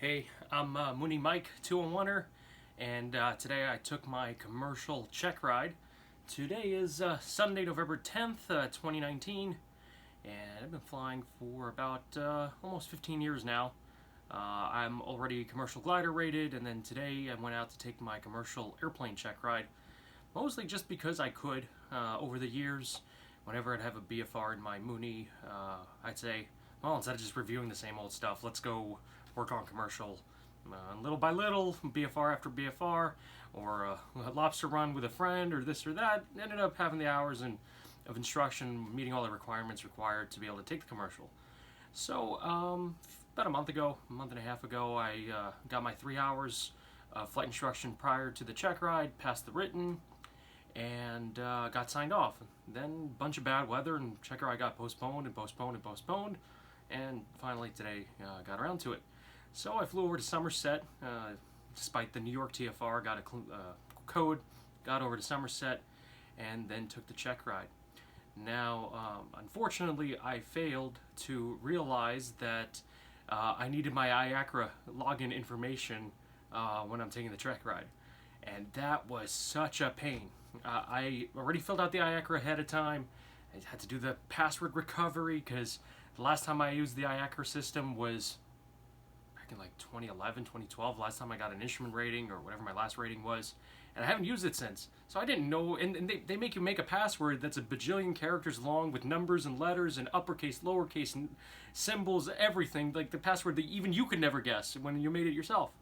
Hey, I'm Mooney 201er, and today I took my commercial Checkride. Today is Sunday, November 10th, 2019, and I've been flying for about almost 15 years now. I'm already commercial glider rated, and then today I went out to take my commercial airplane Checkride, mostly just because I could. Over the years, whenever I'd have a BFR in my Mooney, I'd say, well, instead of just reviewing the same old stuff, let's go work on commercial little by little, BFR after BFR, or a lobster run with a friend, or this or that. Ended up having the hours of instruction, meeting all the requirements required to be able to take the commercial. So about a month and a half ago, I got my 3 hours of flight instruction prior to the check ride, passed the written, and got signed off. Then a bunch of bad weather, and check ride got postponed and postponed and postponed, and finally today got around to it. So I flew over to Somerset, despite the New York TFR, got a code, got over to Somerset, and then took the check ride. Now, unfortunately, I failed to realize that I needed my IACRA login information when I'm taking the check ride. And that was such a pain. I already filled out the IACRA ahead of time. I had to do the password recovery because the last time I used the IACRA system was in like 2011, 2012, last time I got an instrument rating or whatever my last rating was, and I haven't used it since. So I didn't know, and they make you make a password that's a bajillion characters long with numbers and letters and uppercase, lowercase, and symbols, everything, like the password that even you could never guess when you made it yourself.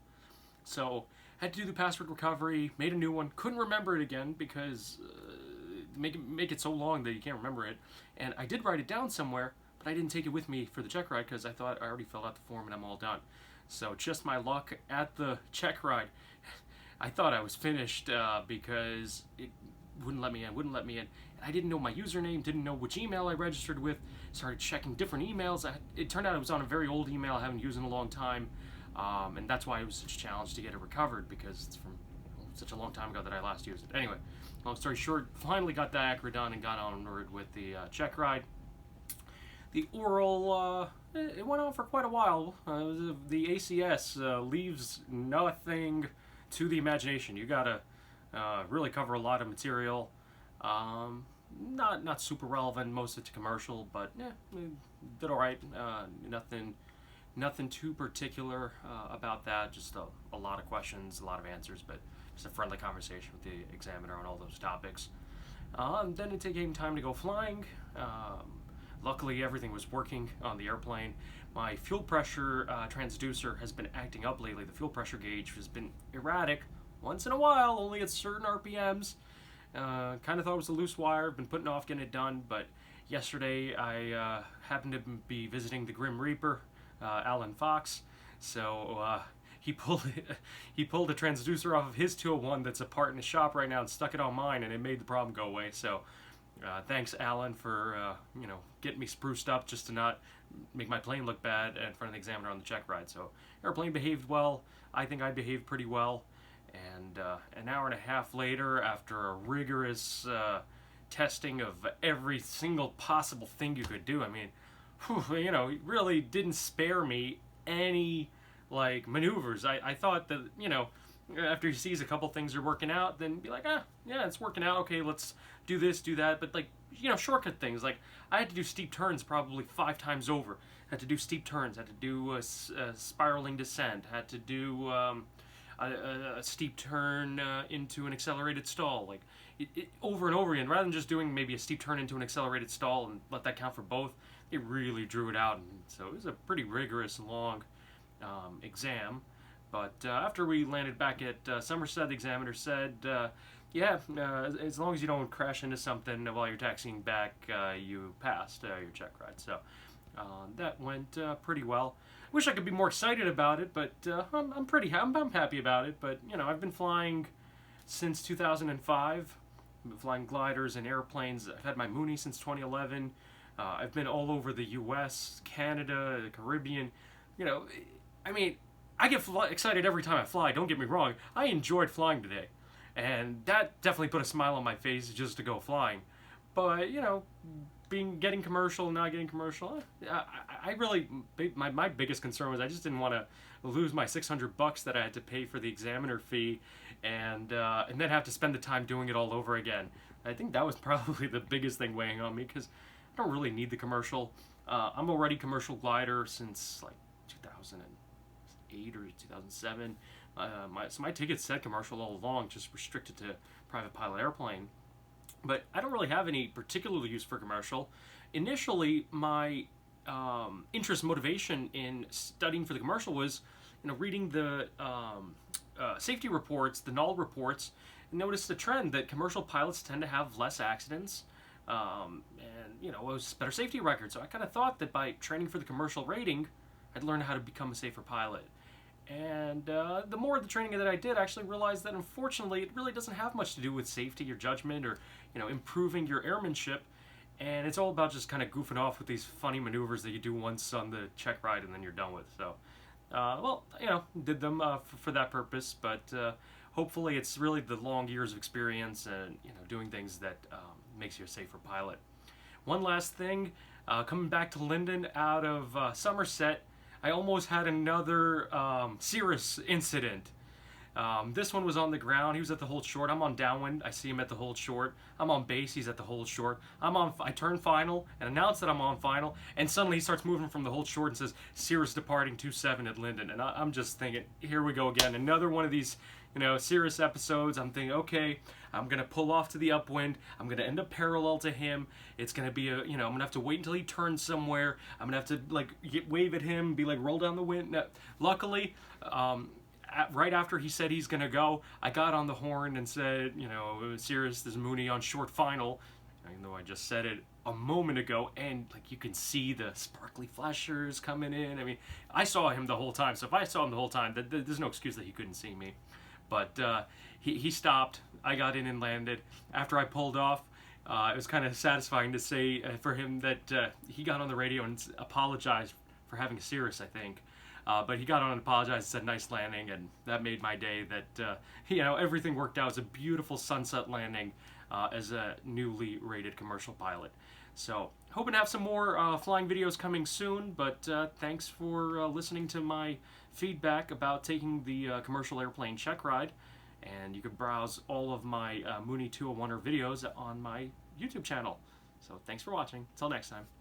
So I had to do the password recovery, made a new one, couldn't remember it again because make it so long that you can't remember it, and I did write it down somewhere, but I didn't take it with me for the check ride because I thought I already filled out the form and I'm all done. So just my luck at the check ride. I thought I was finished because it wouldn't let me in. And I didn't know my username, didn't know which email I registered with. Started checking different emails. It turned out it was on a very old email I haven't used in a long time. And that's why it was such a challenge to get it recovered because it's from such a long time ago that I last used it. Anyway, long story short, finally got the IACRA done and got onward with the check ride. The oral, it went on for quite a while. The ACS leaves nothing to the imagination. You gotta really cover a lot of material. Not super relevant, most of it's commercial, but did all right. Nothing too particular about that. Just a lot of questions, a lot of answers, but just a friendly conversation with the examiner on all those topics. Then it came time to go flying. Luckily, everything was working on the airplane. My fuel pressure transducer has been acting up lately. The fuel pressure gauge has been erratic once in a while, only at certain RPMs. Kind of thought it was a loose wire. Been putting off getting it done, but yesterday I happened to be visiting the Grim Reaper, Alan Fox. So he pulled a transducer off of his 201 that's apart in the shop right now and stuck it on mine, and it made the problem go away. So. Thanks, Alan, for getting me spruced up just to not make my plane look bad in front of the examiner on the check ride. So airplane behaved well. I think I behaved pretty well. And an hour and a half later, after a rigorous testing of every single possible thing you could do, I mean, he really didn't spare me any maneuvers. I thought that after he sees a couple things are working out, then be like, yeah, it's working out. Okay, let's do this, do that. But shortcut things. Like I had to do steep turns probably 5 times over. Had to do steep turns. Had to do a spiraling descent. Had to do a steep turn into an accelerated stall. Like over and over again. Rather than just doing maybe a steep turn into an accelerated stall and let that count for both, it really drew it out. And so it was a pretty rigorous, long exam. But after we landed back at Somerset, the examiner said, as long as you don't crash into something while you're taxiing back, you passed your check ride. So that went pretty well. Wish I could be more excited about it, but I'm happy about it. But I've been flying since 2005. I've been flying gliders and airplanes. I've had my Mooney since 2011. I've been all over the U.S., Canada, the Caribbean. I get excited every time I fly, don't get me wrong. I enjoyed flying today. And that definitely put a smile on my face just to go flying. But, getting commercial, not getting commercial, I really, my biggest concern was I just didn't want to lose my $600 that I had to pay for the examiner fee, and then have to spend the time doing it all over again. I think that was probably the biggest thing weighing on me, because I don't really need the commercial. I'm already commercial glider since like 2008 or 2007. So my ticket said commercial all along, just restricted to private pilot airplane. But I don't really have any particular use for commercial. Initially, my interest motivation in studying for the commercial was, reading the safety reports, the null reports, and noticed the trend that commercial pilots tend to have less accidents, and it was better safety record. So I kind of thought that by training for the commercial rating, I'd learn how to become a safer pilot. And the more of the training that I did, I actually realized that unfortunately it really doesn't have much to do with safety or judgment or improving your airmanship, and it's all about just kind of goofing off with these funny maneuvers that you do once on the check ride and then you're done with. So did them for that purpose, but hopefully it's really the long years of experience and doing things that makes you a safer pilot. One last thing, coming back to Linden out of Somerset, I almost had another Cirrus incident. This one was on the ground. He was at the hold short. I'm on downwind. I see him at the hold short. I'm on base. He's at the hold short. I turn final and announce that I'm on final, and suddenly he starts moving from the hold short and says, "Cirrus departing 27 at Linden." And I'm just thinking, here we go again. Another one of these, Cirrus episodes. I'm thinking, okay, I'm going to pull off to the upwind. I'm going to end up parallel to him. It's going to be I'm going to have to wait until he turns somewhere. I'm going to have to, wave at him, be like, roll down the wind. No, luckily, right after he said he's going to go, I got on the horn and said, Cirrus, this is Mooney on short final, even though I just said it a moment ago, and you can see the sparkly flashers coming in. I mean, I saw him the whole time, so if I saw him the whole time, there's no excuse that he couldn't see me. But he stopped, I got in and landed. After I pulled off, it was kind of satisfying to say for him that he got on the radio and apologized for having a Cirrus, I think. But he got on and apologized, said nice landing, and that made my day. That everything worked out. It was a beautiful sunset landing as a newly rated commercial pilot. So hoping to have some more flying videos coming soon. But thanks for listening to my feedback about taking the commercial airplane check ride. And you can browse all of my Mooney 201er videos on my YouTube channel. So thanks for watching. Until next time.